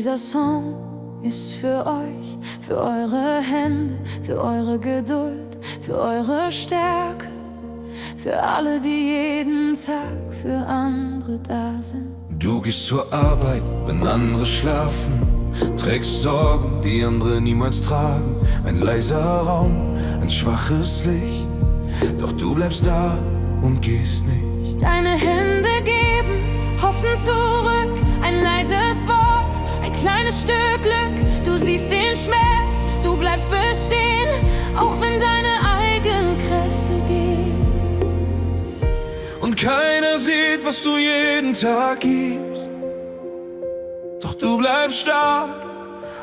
Dieser Song ist für euch, für eure Hände, für eure Geduld, für eure Stärke, für alle, die jeden Tag für andere da sind. Du gehst zur Arbeit, wenn andere schlafen, trägst Sorgen, die andere niemals tragen. Ein leiser Raum, ein schwaches Licht, doch du bleibst da und gehst nicht. Deine Hände geben, hoffen zurück, ein leises Wort, ein kleines Stück Glück. Du siehst den Schmerz, du bleibst bestehen, auch wenn deine eigenen Kräfte gehen. Und keiner sieht, was du jeden Tag gibst, doch du bleibst stark,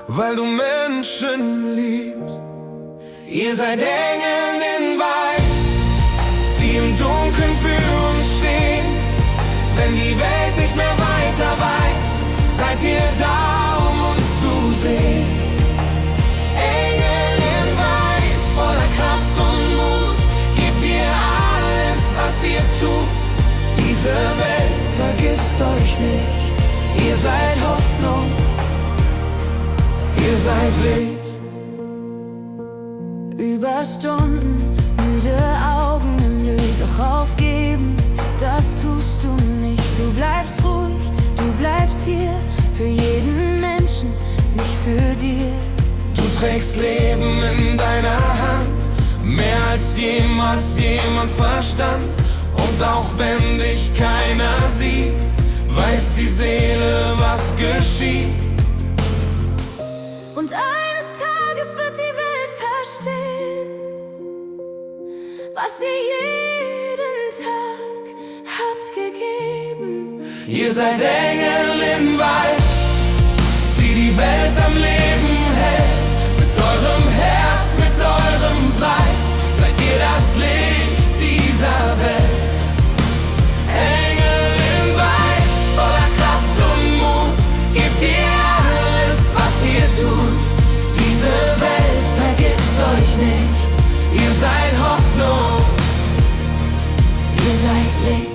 weil du Menschen liebst. Ihr seid Engel in Weiß, die im Dunkeln für uns stehen. Wenn die Welt nicht mehr weiter weiß, seid ihr da, um uns zu sehen. Engel in Weiß, voller Kraft und Mut, gebt ihr alles, was ihr tut. Diese Welt vergisst euch nicht, ihr seid Hoffnung, ihr seid Licht. Über Stunden, müde Augen im Licht, doch aufgeben, das tust du nicht. Du bleibst ruhig, du bleibst hier, für jeden Menschen, nicht für dir. Du trägst Leben in deiner Hand, mehr als jemals jemand verstand. Und auch wenn dich keiner sieht, weiß die Seele, was geschieht. Und eines Tages wird die Welt verstehen, was ihr jeden Tag habt gegeben. Ihr seid Engel in Weiß, die die Welt am Leben hält. Mit eurem Herz, mit eurem Preis, seid ihr das Licht dieser Welt. Engel in Weiß, voller Kraft und Mut, gebt ihr alles, was ihr tut. Diese Welt vergisst euch nicht, ihr seid Hoffnung, Ihr seid Licht.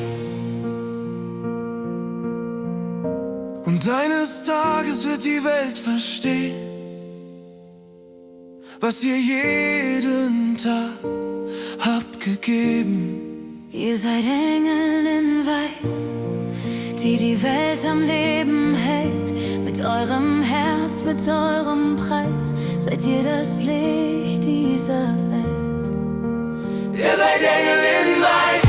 und eines Tages wird die Welt verstehen, was ihr jeden Tag habt gegeben. Ihr seid Engel in Weiß, die die Welt am Leben hält. Mit eurem Herz, mit eurem Preis, seid ihr das Licht dieser Welt. Ihr seid Engel in Weiß,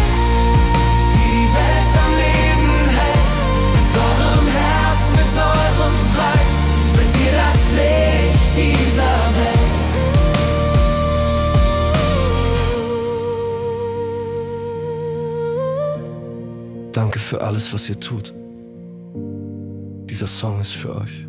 die die Welt am Leben hält. Mit eurem Herz, mit eurem Preis, seid ihr das Licht dieser Welt. Danke für alles, was ihr tut. Dieser Song ist für euch.